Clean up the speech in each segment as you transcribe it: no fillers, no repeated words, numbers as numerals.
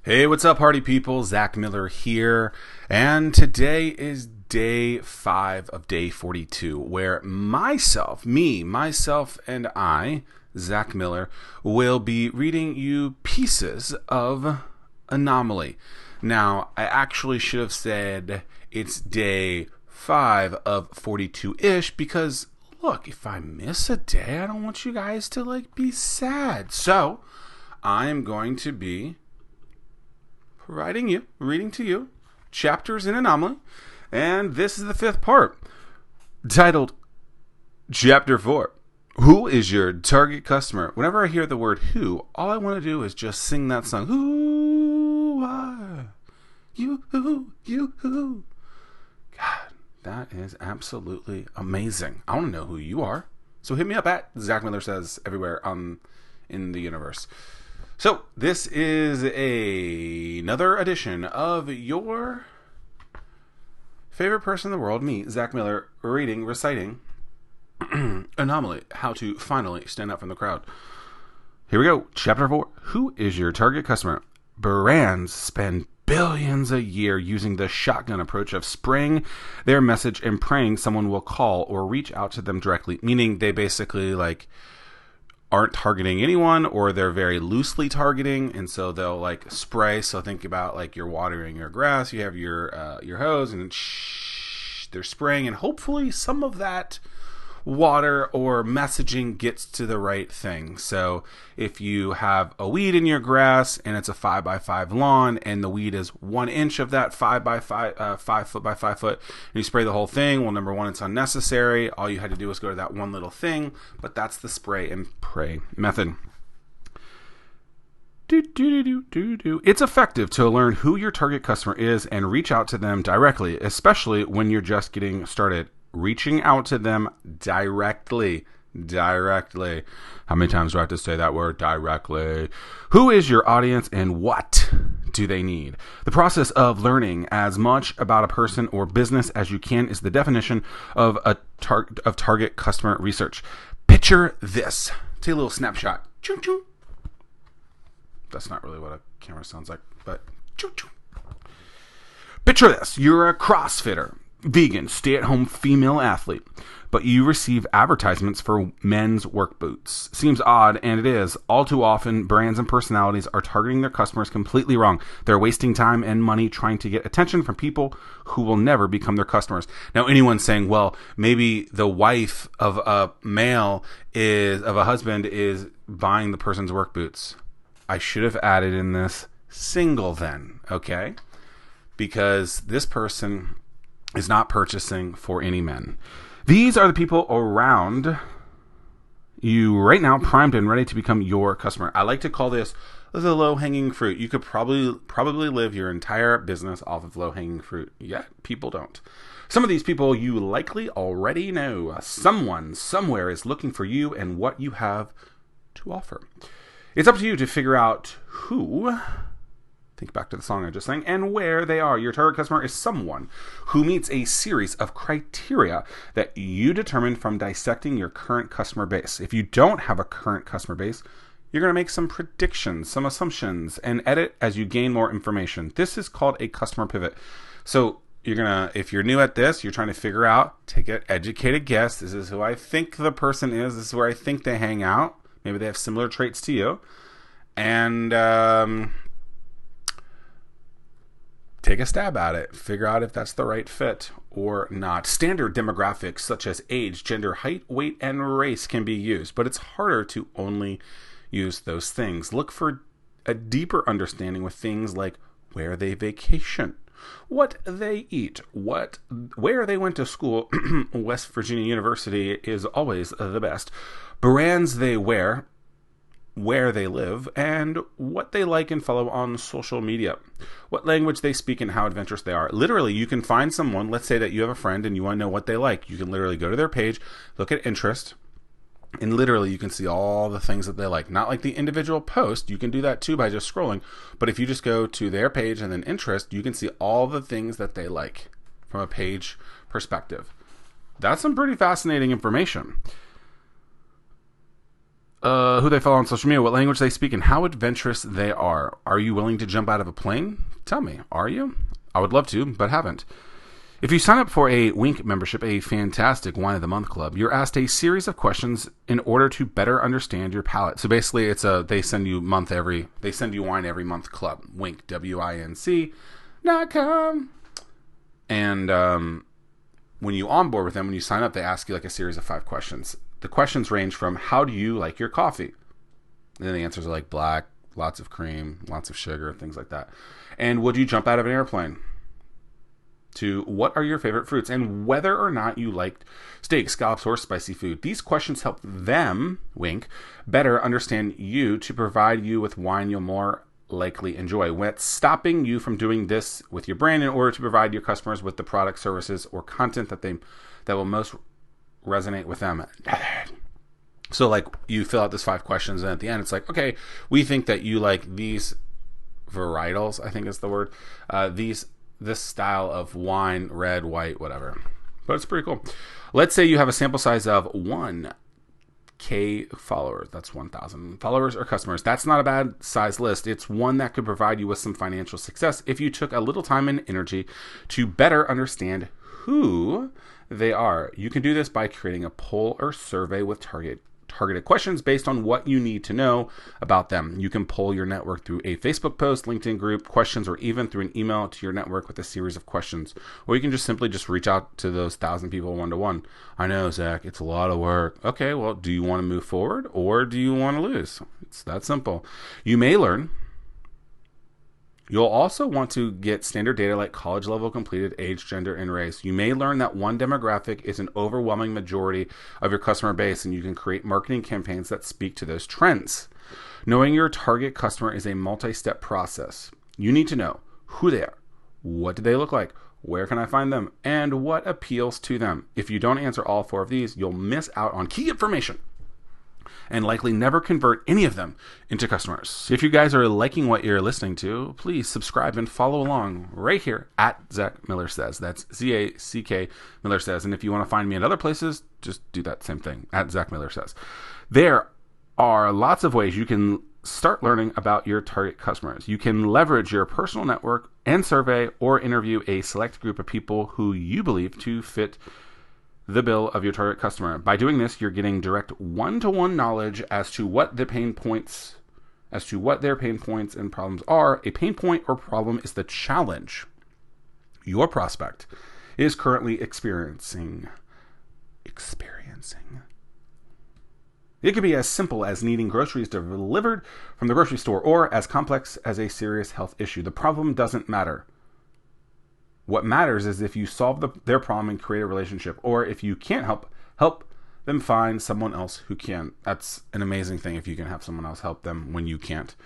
Hey, what's up, party people? Zack Miller here, and today is day 5 of day 42, where myself, and I, Zack Miller, will be reading you pieces of Anomaly. Now, I actually should have said it's day 5 of 42-ish, because, look, if I miss a day, I don't want you guys to, be sad. So, I am going to be reading to you, chapters in Anomaly, and this is the 5th part, titled Chapter 4. Who is your target customer? Whenever I hear the word who, all I want to do is just sing that song. Who are you? Who? God, that is absolutely amazing. I want to know who you are. So hit me up at Zack Miller Says everywhere in the universe. So, this is another edition of your favorite person in the world, me, Zack Miller, reciting Anomaly, how to finally stand out from the crowd. Here we go. Chapter 4. Who is your target customer? Brands spend billions a year using the shotgun approach of spraying their message and praying someone will call or reach out to them directly, meaning they basically, aren't targeting anyone, or they're very loosely targeting, and so they'll spray. So think about you're watering your grass, you have your hose, and they're spraying, and hopefully some of that water or messaging gets to the right thing. So if you have a weed in your grass and it's a 5x5 lawn and the weed is 1 inch of that 5x5 5 foot by 5 foot, and you spray the whole thing, well, number one, it's unnecessary. All you had to do was go to that one little thing, but that's the spray and pray method. It's effective to learn who your target customer is and reach out to them directly, especially when you're just getting started. Reaching out to them directly. How many times do I have to say that word? Directly. Who is your audience and what do they need? The process of learning as much about a person or business as you can is the definition of target customer research. Picture this. Take a little snapshot. Choo choo. That's not really what a camera sounds like, but choo choo. Picture this. You're a CrossFitter, vegan, stay-at-home female athlete, but you receive advertisements for men's work boots. Seems odd, and it is. All too often, brands and personalities are targeting their customers completely wrong. They're wasting time and money trying to get attention from people who will never become their customers. Now, anyone saying, well, maybe the wife of a husband is buying the person's work boots. I should have added in this single then, okay? Because this person is not purchasing for any men. These are the people around you right now, primed and ready to become your customer. I like to call this the low-hanging fruit. You could probably live your entire business off of low-hanging fruit. Yet people don't. Some of these people you likely already know. Someone somewhere is looking for you and what you have to offer. It's up to you to figure out who, think back to the song I just sang, and where they are. Your target customer is someone who meets a series of criteria that you determine from dissecting your current customer base. If you don't have a current customer base, you're going to make some predictions, some assumptions, and edit as you gain more information. This is called a customer pivot. So if you're new at this, you're trying to figure out, take an educated guess. This is who I think the person is. This is where I think they hang out. Maybe they have similar traits to you. And take a stab at it. Figure out if that's the right fit or not. Standard demographics such as age, gender, height, weight, and race can be used, but it's harder to only use those things. Look for a deeper understanding with things like where they vacation, what they eat, where they went to school. West Virginia University is always the best. Brands they wear, where they live, and what they like and follow on social media, what language they speak, and how adventurous they are. Literally, you can find someone, let's say that you have a friend and you want to know what they like. You can literally go to their page, look at interest, and literally you can see all the things that they like. Not like the individual post. You can do that too by just scrolling. But if you just go to their page and then interest, you can see all the things that they like from a page perspective. That's some pretty fascinating information. who they follow on social media, what language they speak, and how adventurous they are. Are you willing to jump out of a plane? Tell me, are you? I would love to, but haven't. If you sign up for a Wink membership, a fantastic Wine of the Month club, you're asked a series of questions in order to better understand your palate. So basically, they send you wine every month club. Wink, WINC.com. And when you onboard with them, when you sign up, they ask you like a series of 5 questions. The questions range from, how do you like your coffee? And then the answers are like black, lots of cream, lots of sugar, things like that. And would you jump out of an airplane? To what are your favorite fruits, and whether or not you like steak, scallops, or spicy food. These questions help them, Wink, better understand you to provide you with wine you'll more likely enjoy. What's stopping you from doing this with your brand in order to provide your customers with the product, services, or content that will most resonate with them? So like you fill out this 5 questions, and at the end it's like, okay, we think that you like these varietals, I think is the word, this style of wine, red, white, whatever. But it's pretty cool. Let's say you have a sample size of 1K followers. That's 1,000 followers or customers. That's not a bad size list. It's one that could provide you with some financial success if you took a little time and energy to better understand who they are. You can do this by creating a poll or survey with targeted questions based on what you need to know about them. You can poll your network through a Facebook post, LinkedIn group, questions, or even through an email to your network with a series of questions. Or you can just simply reach out to those 1,000 people one-to-one. I know, Zach, it's a lot of work. Okay, well, do you want to move forward or do you want to lose? It's that simple. You may learn. You'll also want to get standard data like college level completed, age, gender, and race. You may learn that one demographic is an overwhelming majority of your customer base, and you can create marketing campaigns that speak to those trends. Knowing your target customer is a multi-step process. You need to know who they are, what do they look like, where can I find them, and what appeals to them. If you don't answer all 4 of these, you'll miss out on key information and likely never convert any of them into customers. If you guys are liking what you're listening to, please subscribe and follow along right here at Zack Miller Says. That's ZACK Miller Says. And if you want to find me in other places, just do that same thing, at Zack Miller Says. There are lots of ways you can start learning about your target customers. You can leverage your personal network and survey or interview a select group of people who you believe to fit the bill of your target customer. By doing this, you're getting direct one-to-one knowledge as to what their pain points and problems are. A pain point or problem is the challenge your prospect is currently experiencing. It could be as simple as needing groceries delivered from the grocery store, or as complex as a serious health issue. The problem doesn't matter. What matters is if you solve their problem and create a relationship, or if you can't help them find someone else who can. That's an amazing thing if you can have someone else help them when you can't.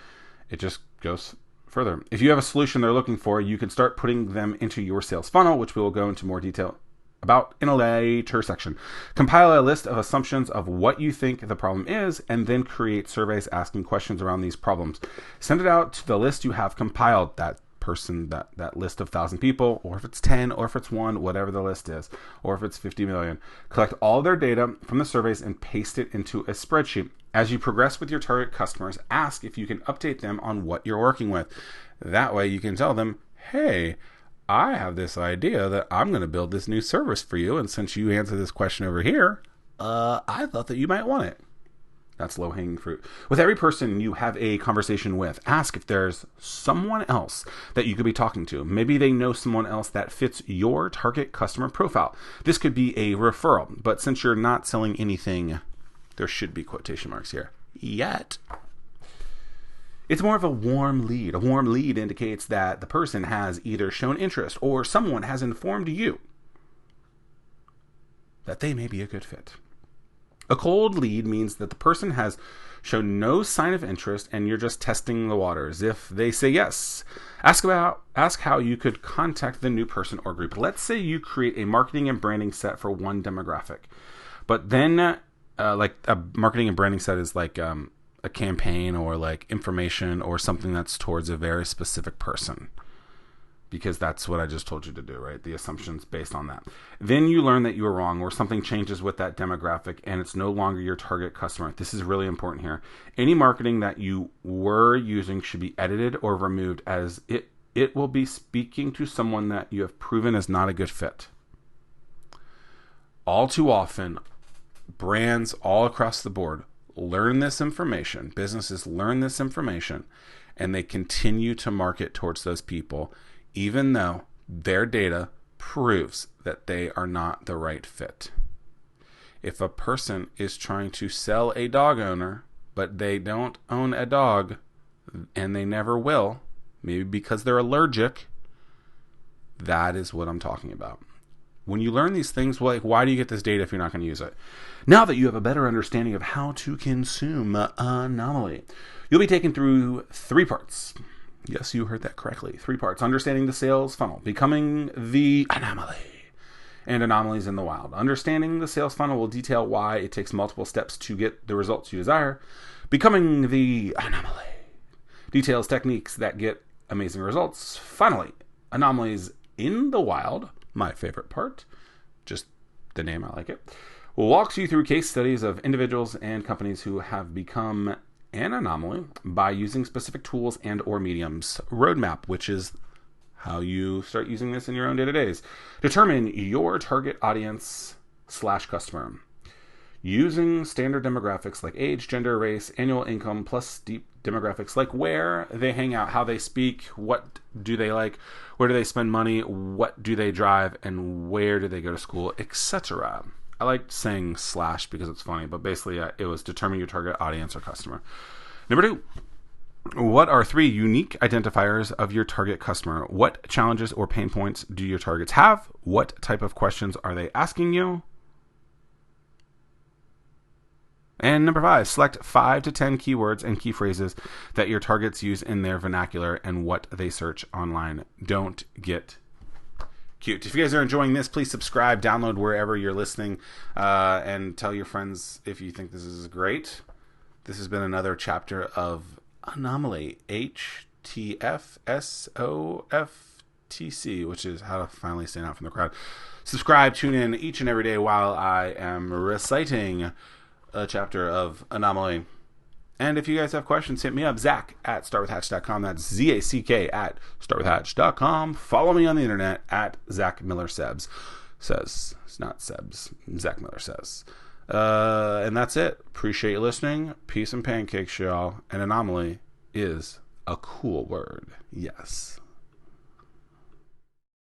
It just goes further. If you have a solution they're looking for, you can start putting them into your sales funnel, which we will go into more detail about in a later section. Compile a list of assumptions of what you think the problem is, and then create surveys asking questions around these problems. Send it out to the list you have compiled, that list of 1,000 people, or if it's 10, or if it's 1, whatever the list is, or if it's 50 million. Collect all their data from the surveys and paste it into a spreadsheet. As you progress with your target customers, ask if you can update them on what you're working with. That way you can tell them, hey, I have this idea that I'm going to build this new service for you, and since you answer this question over here, I thought that you might want it. That's low-hanging fruit. With every person you have a conversation with, ask if there's someone else that you could be talking to. Maybe they know someone else that fits your target customer profile. This could be a referral, but since you're not selling anything, there should be quotation marks here, yet. It's more of a warm lead. A warm lead indicates that the person has either shown interest or someone has informed you that they may be a good fit. A cold lead means that the person has shown no sign of interest and you're just testing the waters. If they say yes, ask how you could contact the new person or group. Let's say you create a marketing and branding set for one demographic, but then like a marketing and branding set is like a campaign or like information or something that's towards a very specific person. because that's what I just told you to do, right? The assumptions based on that. Then you learn that you were wrong, or something changes with that demographic and it's no longer your target customer. This is really important here. Any marketing that you were using should be edited or removed, as it will be speaking to someone that you have proven is not a good fit. All too often, brands all across the board learn this information. Businesses learn this information and they continue to market towards those people, even though their data proves that they are not the right fit. If a person is trying to sell a dog owner, but they don't own a dog, and they never will, maybe because they're allergic, that is what I'm talking about. When you learn these things, like, why do you get this data if you're not going to use it? Now that you have a better understanding of how to consume Anomaly, you'll be taken through 3 parts. Yes, you heard that correctly. 3 parts. Understanding the sales funnel, becoming the anomaly, and anomalies in the wild. Understanding the sales funnel will detail why it takes multiple steps to get the results you desire. Becoming the anomaly details techniques that get amazing results. Finally, anomalies in the wild, my favorite part, just the name, I like it, walks you through case studies of individuals and companies who have become an anomaly by using specific tools and or mediums. Roadmap, which is how you start using this in your own day-to-days. Determine your target audience / customer. Using standard demographics like age, gender, race, annual income, plus deep demographics like where they hang out, how they speak, what do they like, where do they spend money, what do they drive, and where do they go to school, etc. I like saying / because it's funny, but basically it was determine your target audience or customer. Number 2, what are 3 unique identifiers of your target customer? What challenges or pain points do your targets have? What type of questions are they asking you? And number 5, select 5 to 10 keywords and key phrases that your targets use in their vernacular and what they search online. Don't get cute. If you guys are enjoying this, please subscribe, download wherever you're listening, and tell your friends if you think this is great. This has been another chapter of Anomaly, HTFSOFTC, which is how to finally stand out from the crowd. Subscribe, tune in each and every day while I am reciting a chapter of Anomaly. And if you guys have questions, hit me up, Zack at startwithhatch.com. That's ZACK at startwithhatch.com. Follow me on the internet at Zack Miller Says. It's not Sebs. Zack Miller Says. And that's it. Appreciate you listening. Peace and pancakes, y'all. And Anomaly is a cool word. Yes.